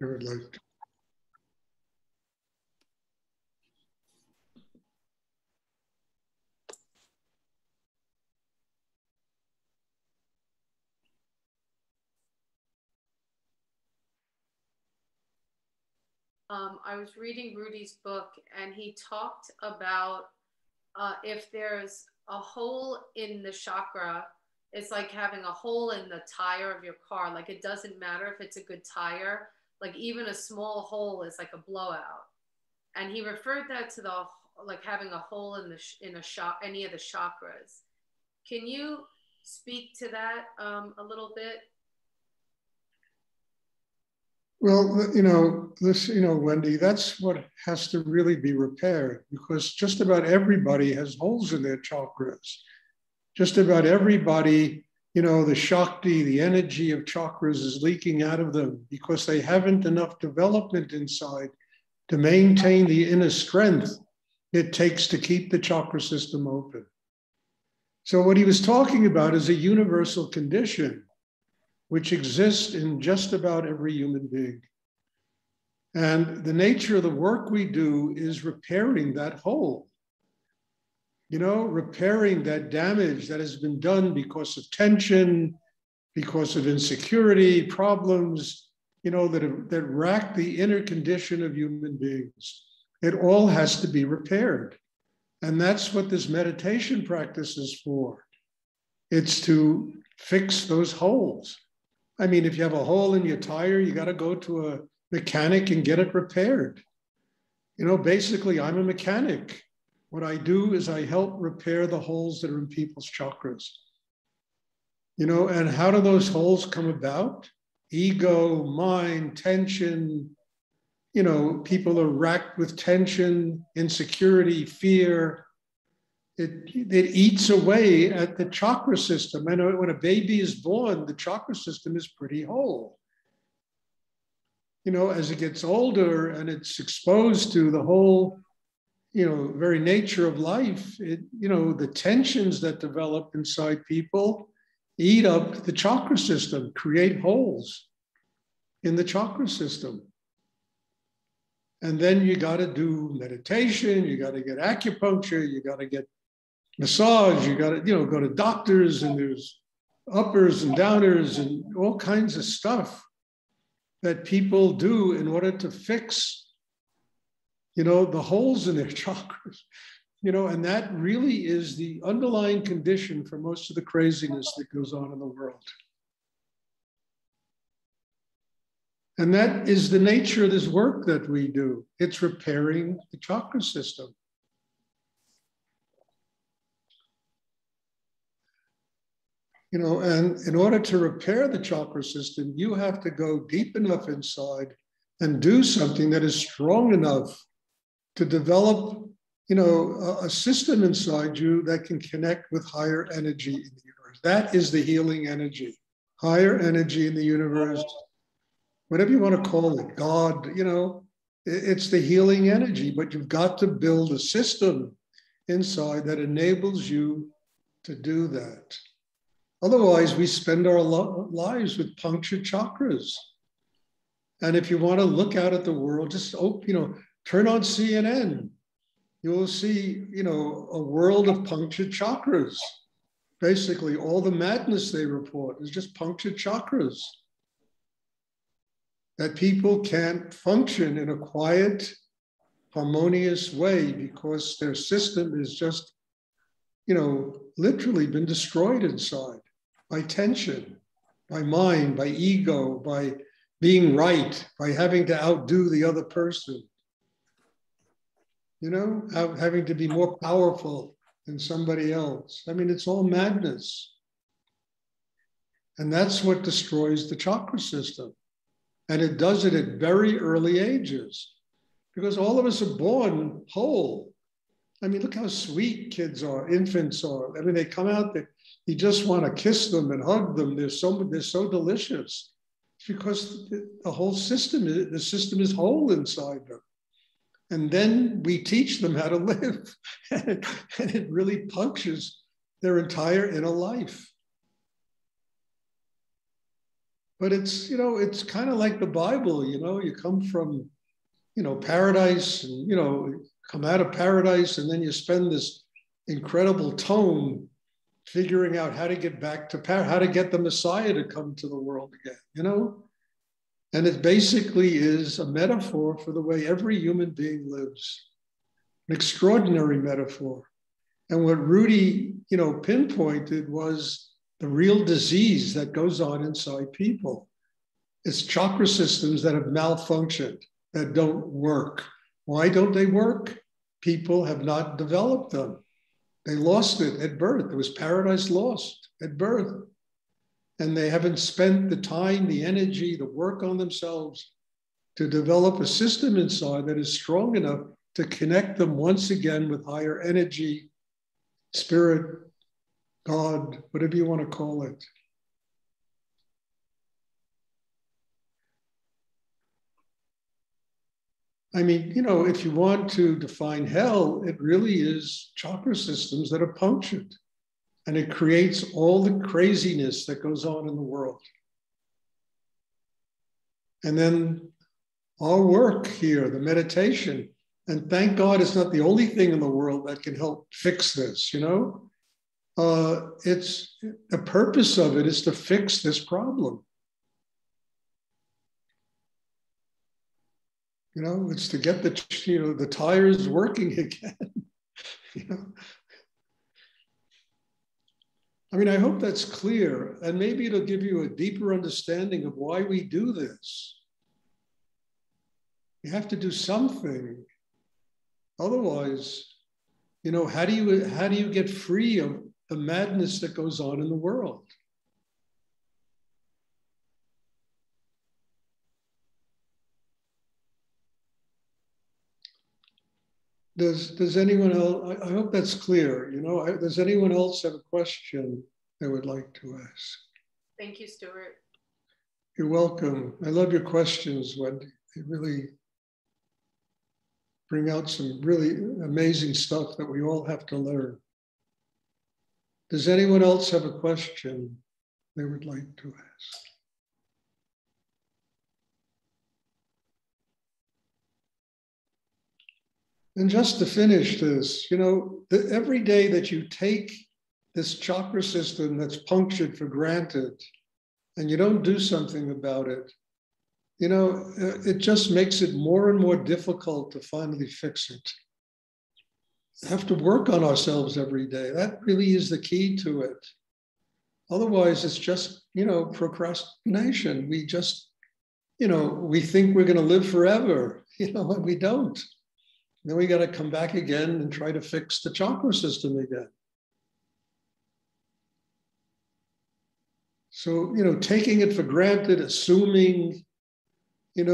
I would like to. I was reading Rudy's book, and he talked about if there's a hole in the chakra, it's like having a hole in the tire of your car. Like it doesn't matter if it's a good tire, like even a small hole is like a blowout. And he referred that to the like having a hole in the in a shot any of the chakras. Can you speak to that a little bit? Well, Wendy, that's what has to really be repaired, because just about everybody has holes in their chakras. Just about everybody, the Shakti, the energy of chakras is leaking out of them because they haven't enough development inside to maintain the inner strength it takes to keep the chakra system open. So what he was talking about is a universal condition which exists in just about every human being. And the nature of the work we do is repairing that hole, repairing that damage that has been done because of tension, because of insecurity, problems, that rack the inner condition of human beings. It all has to be repaired. And that's what this meditation practice is for. It's to fix those holes. I mean, if you have a hole in your tire, you got to go to a mechanic and get it repaired. Basically, I'm a mechanic. What I do is I help repair the holes that are in people's chakras. And how do those holes come about? Ego, mind, tension. People are racked with tension, insecurity, fear. It eats away at the chakra system. And when a baby is born, the chakra system is pretty whole. As it gets older and it's exposed to the whole, very nature of life, the tensions that develop inside people eat up the chakra system, create holes in the chakra system. And then you got to do meditation, you got to get acupuncture, you got to get massage, you got to, go to doctors, and there's uppers and downers and all kinds of stuff that people do in order to fix, the holes in their chakras, and that really is the underlying condition for most of the craziness that goes on in the world. And that is the nature of this work that we do. It's repairing the chakra system. And in order to repair the chakra system, you have to go deep enough inside and do something that is strong enough to develop, a system inside you that can connect with higher energy in the universe. That is the healing energy, higher energy in the universe, whatever you want to call it, God, it's the healing energy, but you've got to build a system inside that enables you to do that. Otherwise, we spend our lives with punctured chakras. And if you want to look out at the world, just turn on CNN. You will see, a world of punctured chakras. Basically, all the madness they report is just punctured chakras. That people can't function in a quiet, harmonious way because their system is just, literally been destroyed inside by tension, by mind, by ego, by being right, by having to outdo the other person, having to be more powerful than somebody else. I mean, it's all madness. And that's what destroys the chakra system. And it does it at very early ages because all of us are born whole. I mean, look how sweet kids are, infants are. I mean, they come out there, you just want to kiss them and hug them. They're so delicious. It's because the whole system, the system is whole inside them. And then we teach them how to live. And it really punctures their entire inner life. But it's, it's kind of like the Bible, you come from, paradise and, come out of paradise, and then you spend this incredible tome figuring out how to get back to how to get the Messiah to come to the world again, And it basically is a metaphor for the way every human being lives, an extraordinary metaphor. And what Rudy, pinpointed was the real disease that goes on inside people. It's chakra systems that have malfunctioned, that don't work. Why don't they work? People have not developed them. They lost it at birth. It was paradise lost at birth. And they haven't spent the time, the energy, the work on themselves to develop a system inside that is strong enough to connect them once again with higher energy, spirit, God, whatever you want to call it. I mean, if you want to define hell, it really is chakra systems that are punctured. And it creates all the craziness that goes on in the world. And then our work here, the meditation, and thank God it's not the only thing in the world that can help fix this, It's the purpose of it is to fix this problem. It's to get the tires working again. I mean, I hope that's clear, and maybe it'll give you a deeper understanding of why we do this. You have to do something. Otherwise, how do you get free of the madness that goes on in the world? Does anyone else, I hope that's clear, does anyone else have a question they would like to ask? Thank you, Stuart. You're welcome. I love your questions, Wendy. They really bring out some really amazing stuff that we all have to learn. Does anyone else have a question they would like to ask? And just to finish this, every day that you take this chakra system that's punctured for granted and you don't do something about it, it just makes it more and more difficult to finally fix it. We have to work on ourselves every day. That really is the key to it. Otherwise, it's just, procrastination. We just, we think we're going to live forever, and we don't. Then we got to come back again and try to fix the chakra system again. So, taking it for granted, assuming, it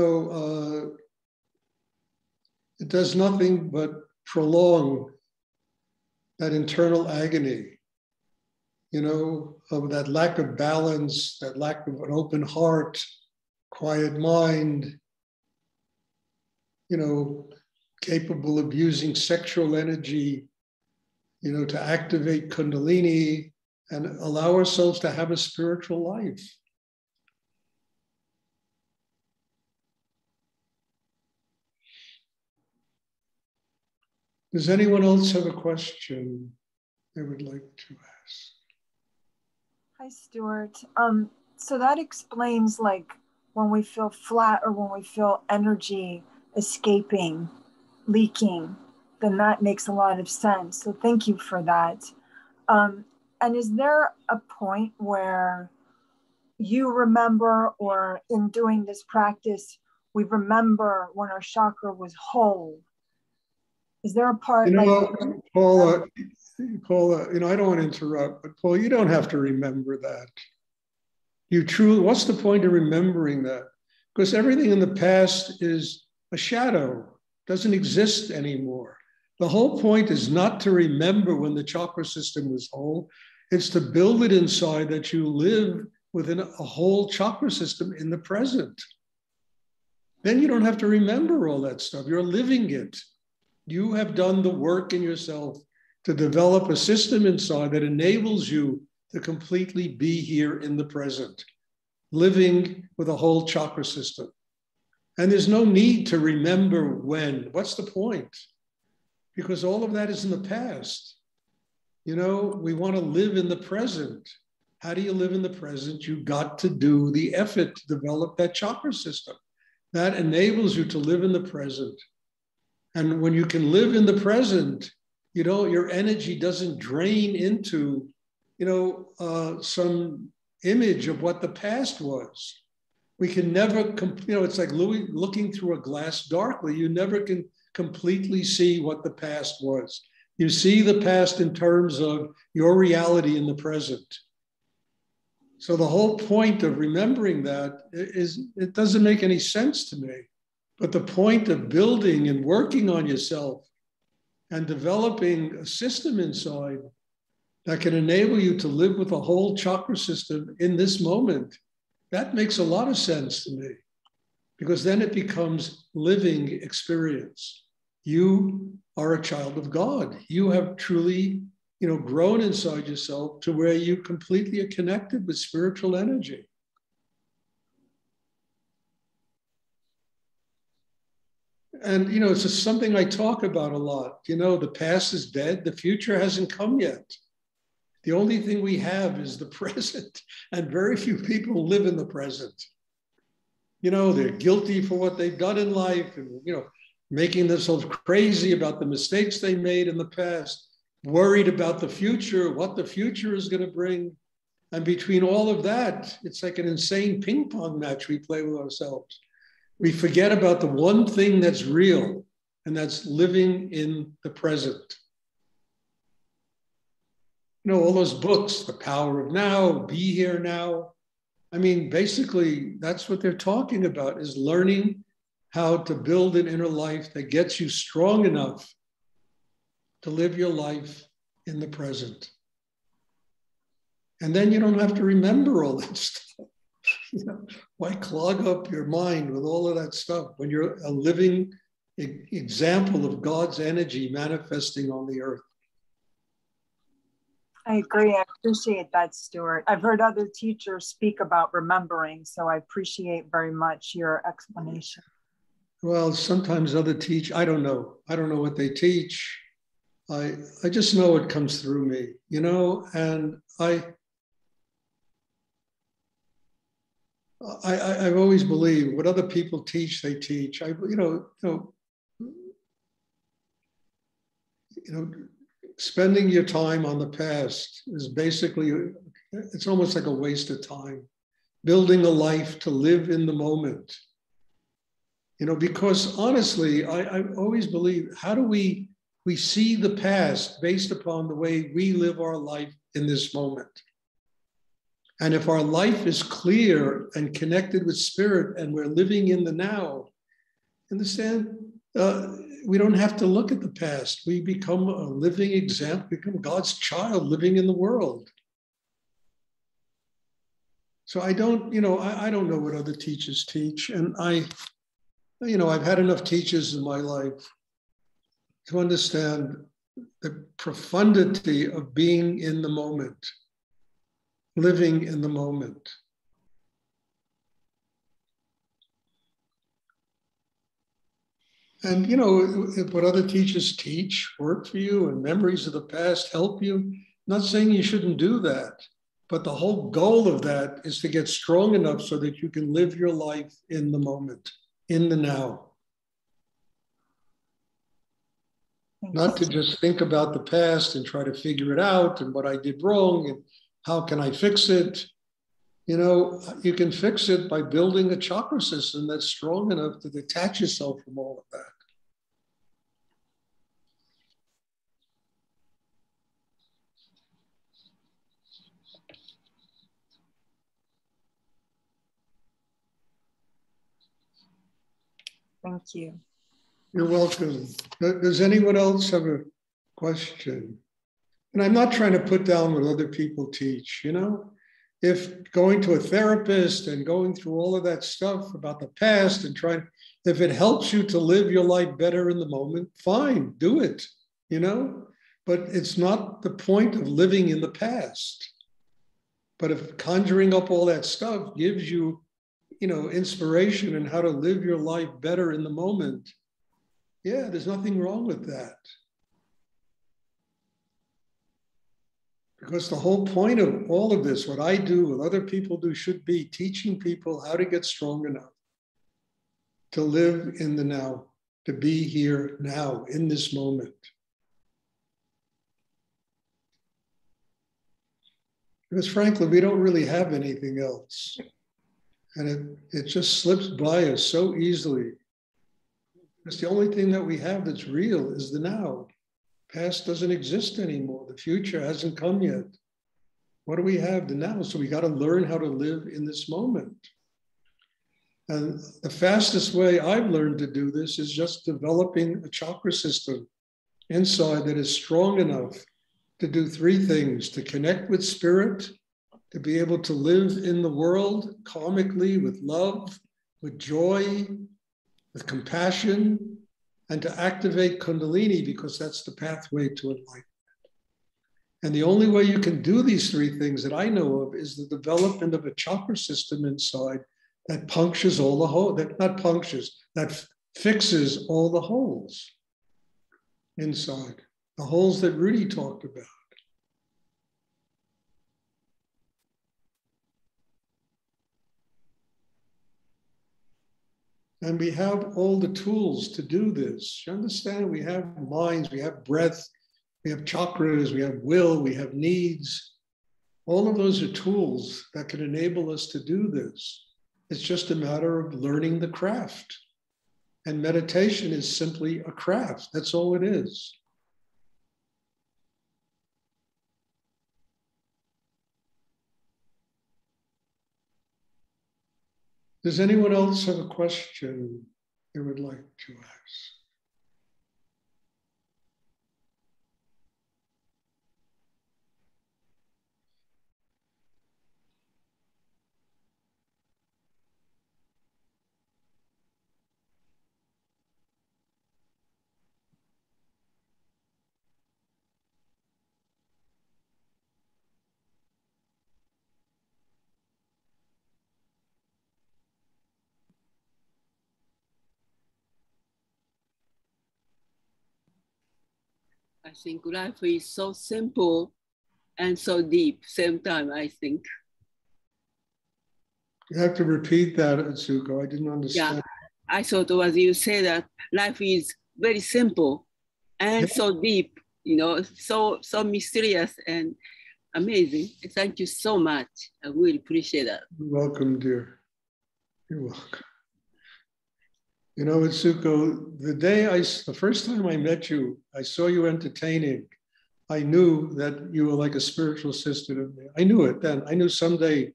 does nothing but prolong that internal agony, of that lack of balance, that lack of an open heart, quiet mind, capable of using sexual energy, to activate Kundalini and allow ourselves to have a spiritual life. Does anyone else have a question they would like to ask? Hi, Stuart. So that explains when we feel flat or when we feel energy escaping, leaking, then that makes a lot of sense. So thank you for that. And is there a point where you remember, or in doing this practice, we remember when our chakra was whole? Is there a part Paula, I don't want to interrupt, but Paul, you don't have to remember that. What's the point of remembering that? Because everything in the past is a shadow, doesn't exist anymore. The whole point is not to remember when the chakra system was whole. It's to build it inside that you live within a whole chakra system in the present. Then you don't have to remember all that stuff. You're living it. You have done the work in yourself to develop a system inside that enables you to completely be here in the present. living with a whole chakra system. And there's no need to remember when. What's the point? Because all of that is in the past. You know, we want to live in the present. How do you live in the present? You got to do the effort to develop that chakra system. That enables you to live in the present. And when you can live in the present, you know, your energy doesn't drain into, you know, some image of what the past was. We can never, you know, it's like looking through a glass darkly. You never can completely see what the past was. You see the past in terms of your reality in the present. So the whole point of remembering that is, it doesn't make any sense to me. But the point of building and working on yourself and developing a system inside that can enable you to live with a whole chakra system in this moment, that makes a lot of sense to me, because then it becomes living experience. You are a child of God. You have truly, you know, grown inside yourself to where you completely are connected with spiritual energy. And, you know, it's just something I talk about a lot. You know, the past is dead. The future hasn't come yet. The only thing we have is the present. And very few people live in the present. You know, they're guilty for what they've done in life and, you know, making themselves crazy about the mistakes they made in the past, worried about the future, what the future is going to bring. And between all of that, it's like an insane ping pong match we play with ourselves. We forget about the one thing that's real, and that's living in the present. You know, all those books, The Power of Now, Be Here Now. I mean, basically, that's what they're talking about, is learning how to build an inner life that gets you strong enough to live your life in the present. And then you don't have to remember all that stuff. You know, why clog up your mind with all of that stuff when you're a living example of God's energy manifesting on the earth? I agree. I appreciate that, Stuart. I've heard other teachers speak about remembering, so I appreciate very much your explanation. Well, sometimes other teach, I don't know. I don't know what they teach. I just know it comes through me, you know, and I've always believed what other people teach, they teach. Spending your time on the past is basically, it's almost like a waste of time. Building a life to live in the moment. You know, because honestly, I always believe, how do we see the past based upon the way we live our life in this moment? And if our life is clear and connected with spirit and we're living in the now, understand, we don't have to look at the past. We become a living example, become God's child living in the world. So I don't know what other teachers teach. And I've had enough teachers in my life to understand the profundity of being in the moment. Living in the moment. And, you know, what other teachers teach work for you and memories of the past help you. I'm not saying you shouldn't do that, but the whole goal of that is to get strong enough so that you can live your life in the moment, in the now. Not to just think about the past and try to figure it out and what I did wrong and how can I fix it? You know, you can fix it by building a chakra system that's strong enough to detach yourself from all of that. Thank you. You're welcome. Does anyone else have a question? And I'm not trying to put down what other people teach, you know? If going to a therapist and going through all of that stuff about the past and if it helps you to live your life better in the moment, fine, do it, you know? But it's not the point of living in the past. But if conjuring up all that stuff gives you, inspiration in how to live your life better in the moment, yeah, there's nothing wrong with that. Because the whole point of all of this, what I do, what other people do, should be teaching people how to get strong enough to live in the now, to be here now, in this moment. Because frankly, we don't really have anything else. And it just slips by us so easily. Because the only thing that we have that's real is the now. Past doesn't exist anymore. The future hasn't come yet. What do we have? The now. So we got to learn how to live in this moment. And the fastest way I've learned to do this is just developing a chakra system inside that is strong enough to do three things: to connect with spirit, to be able to live in the world karmically with love, with joy, with compassion, and to activate Kundalini, because that's the pathway to enlightenment. And the only way you can do these three things that I know of is the development of a chakra system inside that punctures all the holes, that fixes all the holes inside, the holes that Rudy talked about. And we have all the tools to do this. You understand? We have minds, we have breath, we have chakras, we have will, we have needs. All of those are tools that can enable us to do this. It's just a matter of learning the craft. And meditation is simply a craft. That's all it is. Does anyone else have a question they would like to ask? I think life is so simple and so deep, same time, I think. You have to repeat that, Atsuko. I didn't understand. Yeah, I thought as you say that life is very simple and so deep, so mysterious and amazing. Thank you so much. I really appreciate that. You're welcome, dear. You're welcome. Atsuko, the first time I met you, I saw you entertaining. I knew that you were like a spiritual sister to me. I knew it then. I knew someday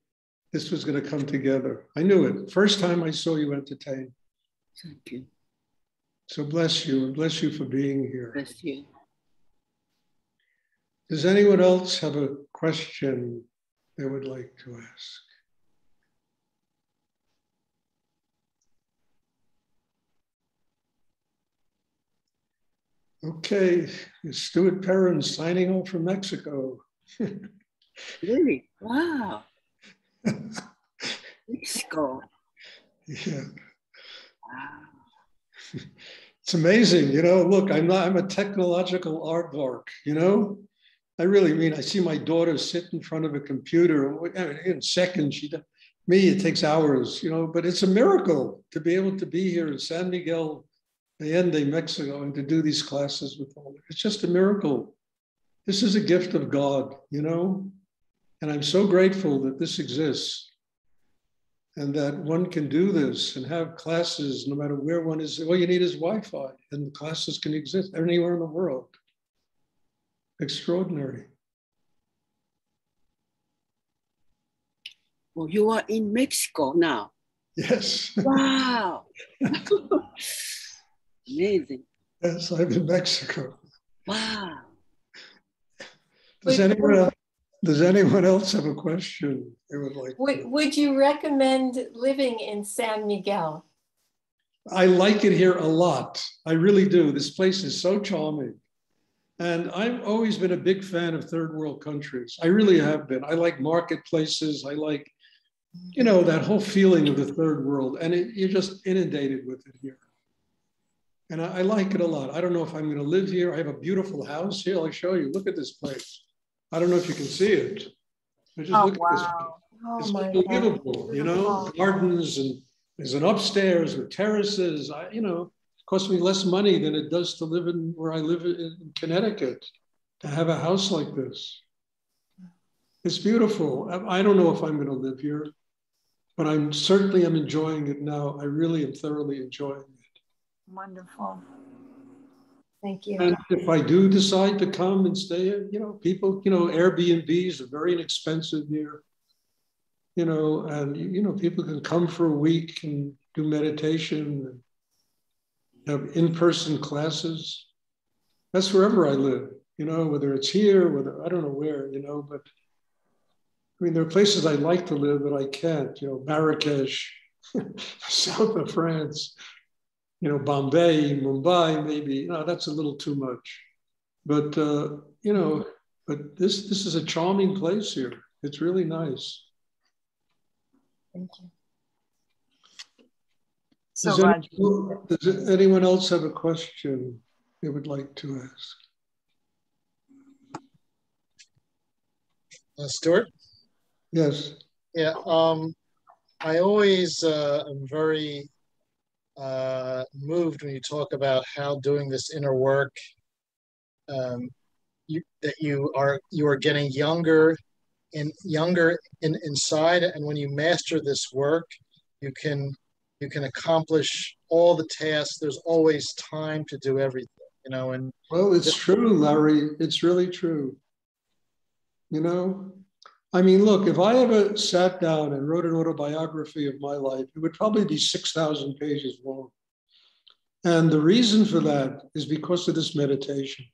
this was going to come together. I knew it. First time I saw you entertain. Thank you. So bless you, and bless you for being here. Bless you. Does anyone else have a question they would like to ask? Okay, Stuart Perrin signing off from Mexico. Really? Wow. Mexico. Yeah. Wow. It's amazing, look, I'm a technological aardvark, I really mean, I see my daughter sit in front of a computer in seconds. Me, it takes hours, but it's a miracle to be able to be here in San Miguel Allende, Mexico, and to do these classes with all. It's just a miracle. This is a gift of God, and I'm so grateful that this exists and that one can do this and have classes no matter where one is. All you need is Wi-Fi, and the classes can exist anywhere in the world. Extraordinary. Well, you are in Mexico now. Yes. Wow. Amazing. Yes, I'm in Mexico. Wow. Does anyone else have a question they would like? Would you recommend living in San Miguel? I like it here a lot. I really do. This place is so charming. And I've always been a big fan of third world countries. I really have been. I like marketplaces. I like, you know, that whole feeling of the third world. And you're just inundated with it here. And I like it a lot. I don't know if I'm going to live here. I have a beautiful house here. I'll show you. Look at this place. I don't know if you can see it. But just look at this place. Oh, It's my unbelievable, God. you know, gardens, and there's an upstairs with terraces. You know, it costs me less money than it does to live in where I live in Connecticut, to have a house like this. It's beautiful. I don't know if I'm going to live here, but I'm enjoying it now. I really am thoroughly enjoying it. Wonderful. Thank you. And if I do decide to come and stay, you know, people, you know, Airbnbs are very inexpensive here. You know, and, you know, people can come for a week and do meditation and have in-person classes. That's wherever I live, you know, whether it's here, whether, I don't know where, you know, but I mean, there are places I'd like to live, but I can't, you know, Marrakesh, south of France, you know, Bombay, Mumbai, maybe, no, that's a little too much. But, you know, but this is a charming place here. It's really nice. Thank you. Does anyone else have a question they would like to ask? Stuart? Yes. Yeah, I always am very moved when you talk about how doing this inner work, that you are getting younger inside, and when you master this work, you can accomplish all the tasks. There's always time to do everything, you know. And well, it's true, Larry. It's really true. You know, I mean, look, if I ever sat down and wrote an autobiography of my life, it would probably be 6,000 pages long. And the reason for that is because of this meditation.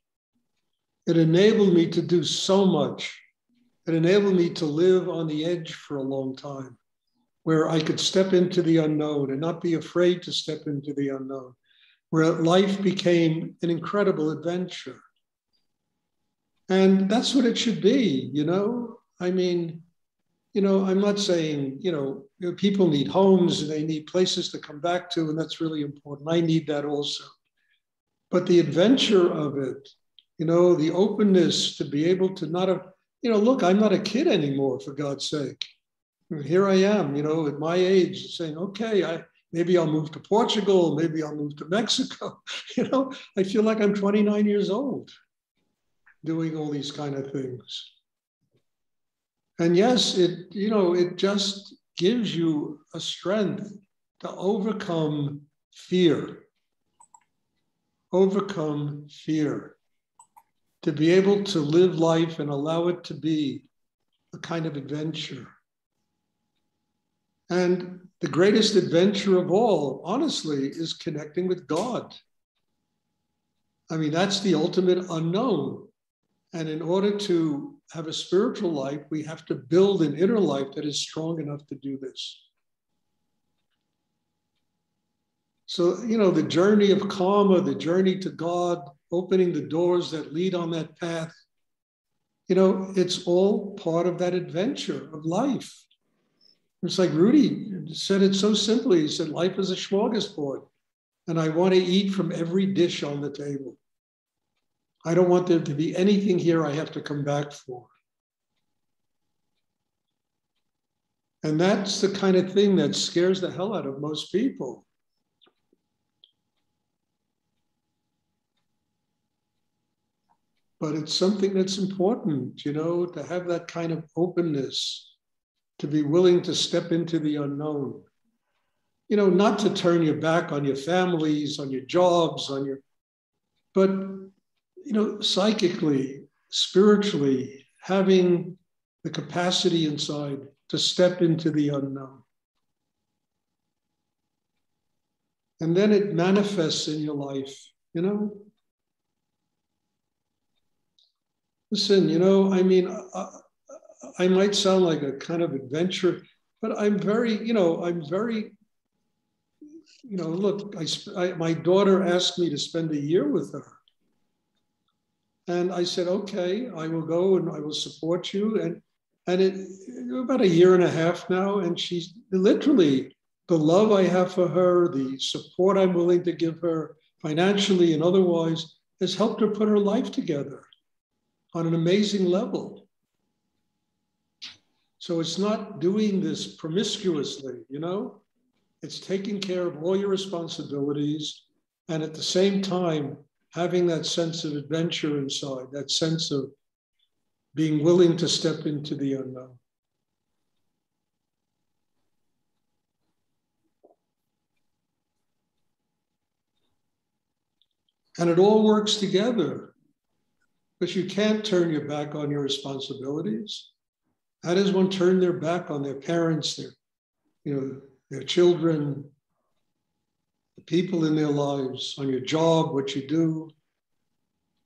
It enabled me to do so much. It enabled me to live on the edge for a long time, where I could step into the unknown and not be afraid to step into the unknown, where life became an incredible adventure. And that's what it should be, you know? I mean, you know, I'm not saying, you know, people need homes and they need places to come back to, and that's really important. I need that also. But the adventure of it, you know, the openness to be able to not have, you know, look, I'm not a kid anymore, for God's sake. Here I am, you know, at my age, saying, okay, maybe I'll move to Portugal, maybe I'll move to Mexico. You know, I feel like I'm 29 years old doing all these kind of things. And yes, you know, it just gives you a strength to overcome fear. Overcome fear. To be able to live life and allow it to be a kind of adventure. And the greatest adventure of all, honestly, is connecting with God. I mean, that's the ultimate unknown. And in order to have a spiritual life, we have to build an inner life that is strong enough to do this. So, you know, the journey of karma, the journey to God, opening the doors that lead on that path, you know, it's all part of that adventure of life. It's like Rudy said it so simply. He said, life is a smorgasbord, and I want to eat from every dish on the table. I don't want there to be anything here I have to come back for. And that's the kind of thing that scares the hell out of most people. But it's something that's important, you know, to have that kind of openness, to be willing to step into the unknown. You know, not to turn your back on your families, on your jobs, but, you know, psychically, spiritually, having the capacity inside to step into the unknown. And then it manifests in your life, you know? Listen, you know, I mean, I might sound like a kind of adventurer, but I'm very, look, my daughter asked me to spend a year with her. And I said, okay, I will go and I will support you. And it about a year and a half now, and she's literally, the love I have for her, the support I'm willing to give her financially and otherwise, has helped her put her life together on an amazing level. So it's not doing this promiscuously, you know? It's taking care of all your responsibilities, and at the same time, having that sense of adventure inside, that sense of being willing to step into the unknown. And it all works together, but you can't turn your back on your responsibilities. How does one turn their back on their parents, their children, the people in their lives, on your job, what you do?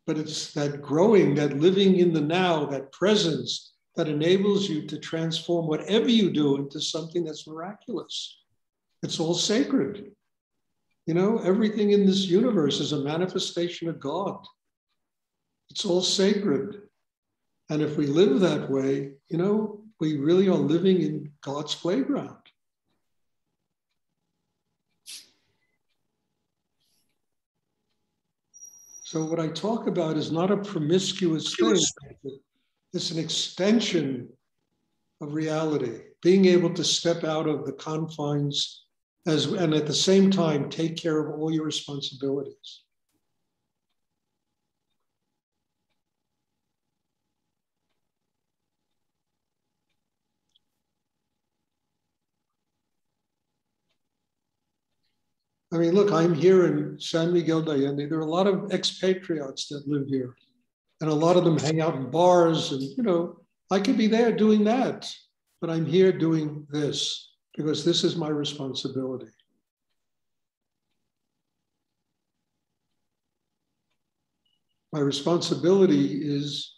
But it's that growing, that living in the now, that presence that enables you to transform whatever you do into something that's miraculous. It's all sacred. You know, everything in this universe is a manifestation of God. It's all sacred. And if we live that way, you know, we really are living in God's playground. So what I talk about is not a promiscuous thing. It's an extension of reality, being able to step out of the confines and at the same time take care of all your responsibilities. I mean, look, I'm here in San Miguel de Allende. There are a lot of expatriates that live here, and a lot of them hang out in bars, and, you know, I could be there doing that, but I'm here doing this because this is my responsibility. My responsibility is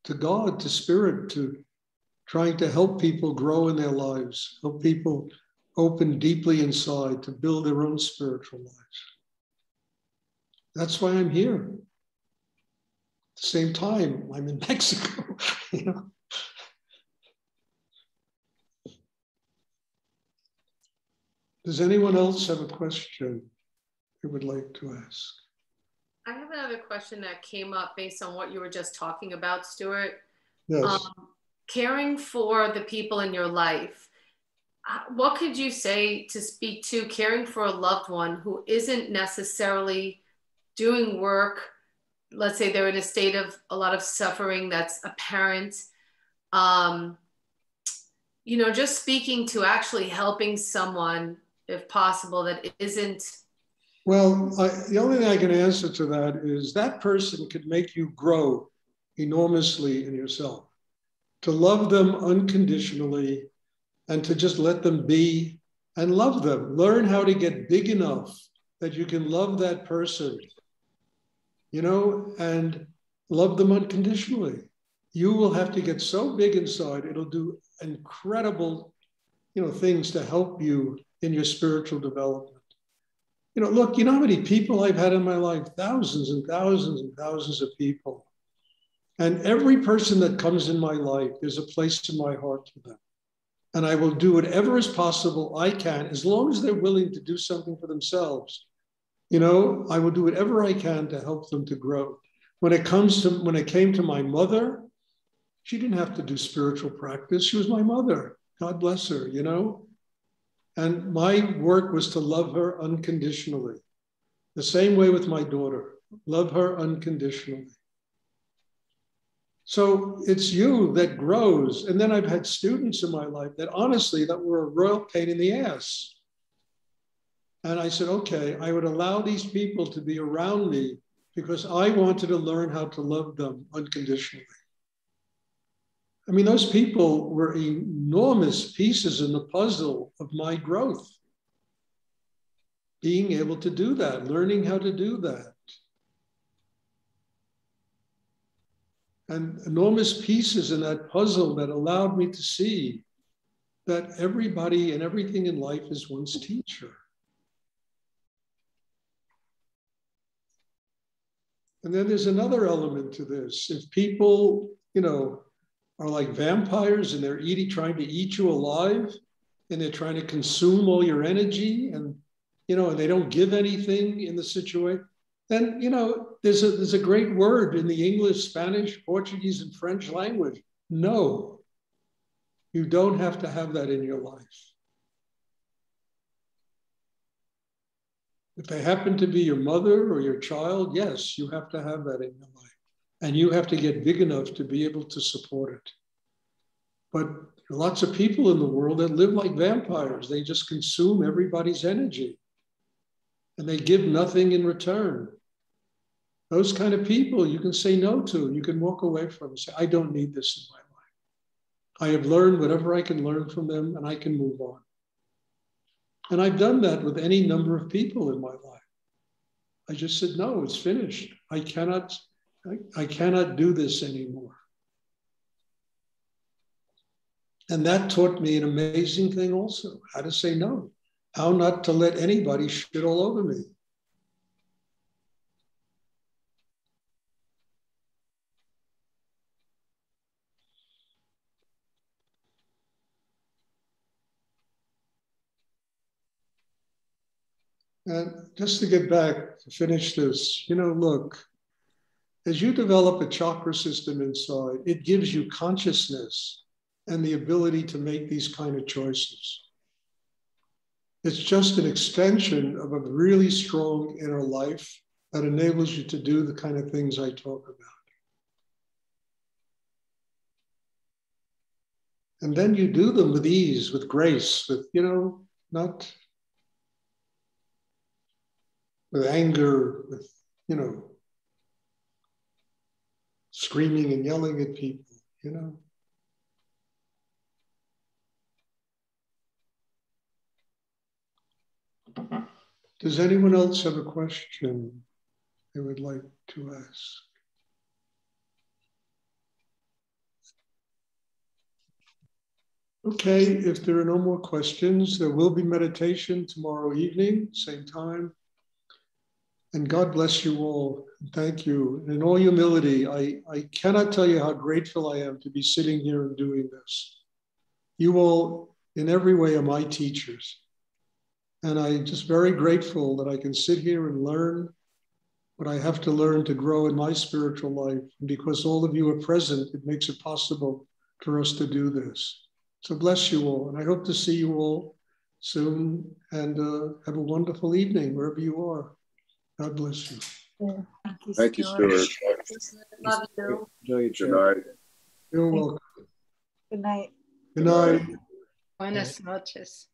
to God, to Spirit, to trying to help people grow in their lives, help people open deeply inside to build their own spiritual lives. That's why I'm here. At the same time, I'm in Mexico, you know. Does anyone else have a question they would like to ask? I have another question that came up based on what you were just talking about, Stuart. Yes. Caring for the people in your life. What could you say to speak to caring for a loved one who isn't necessarily doing work? Let's say they're in a state of a lot of suffering that's apparent. You know, just speaking to actually helping someone, if possible, that isn't. Well, the only thing I can answer to that is that person could make you grow enormously in yourself. To love them unconditionally and to just let them be and love them. Learn how to get big enough that you can love that person, you know, and love them unconditionally. You will have to get so big inside, it'll do incredible, you know, things to help you in your spiritual development. You know, look, you know how many people I've had in my life? Thousands and thousands and thousands of people. And every person that comes in my life, there's a place in my heart for them. And I will do whatever is possible I can, as long as they're willing to do something for themselves. You know, I will do whatever I can to help them to grow. When it came to my mother, she didn't have to do spiritual practice. She was my mother. God bless her, you know? And my work was to love her unconditionally. The same way with my daughter, love her unconditionally. So it's you that grows. And then I've had students in my life that honestly, that were a royal pain in the ass. And I said, okay, I would allow these people to be around me because I wanted to learn how to love them unconditionally. I mean, those people were enormous pieces in the puzzle of my growth. Being able to do that, learning how to do that. And enormous pieces in that puzzle that allowed me to see that everybody and everything in life is one's teacher. And then there's another element to this. If people, you know, are like vampires and they're trying to eat you alive, and they're trying to consume all your energy, and, you know, and they don't give anything in the situation, then, you know, there's a great word in the English, Spanish, Portuguese, and French language. No, you don't have to have that in your life. If they happen to be your mother or your child, yes, you have to have that in your life. And you have to get big enough to be able to support it. But there are lots of people in the world that live like vampires. They just consume everybody's energy. And they give nothing in return. Those kind of people you can say no to. You can walk away from and say, I don't need this in my life. I have learned whatever I can learn from them, and I can move on. And I've done that with any number of people in my life. I just said, no, it's finished. I cannot do this anymore. And that taught me an amazing thing also, how to say no, how not to let anybody shit all over me. And just to get back, to finish this, you know, look, as you develop a chakra system inside, it gives you consciousness and the ability to make these kind of choices. It's just an extension of a really strong inner life that enables you to do the kind of things I talk about. And then you do them with ease, with grace, with, you know, not with anger, with, you know, screaming and yelling at people, you know. Does anyone else have a question they would like to ask? Okay, if there are no more questions, there will be meditation tomorrow evening, same time. And God bless you all. Thank you. And in all humility, I cannot tell you how grateful I am to be sitting here and doing this. You all, in every way, are my teachers. And I'm just very grateful that I can sit here and learn what I have to learn to grow in my spiritual life. And because all of you are present, it makes it possible for us to do this. So bless you all. And I hope to see you all soon, and have a wonderful evening wherever you are. God bless you. Yeah. Thank you, Stuart. Love you. Enjoy your trip. Good night. You're welcome. Good night. Good night. Buenas noches.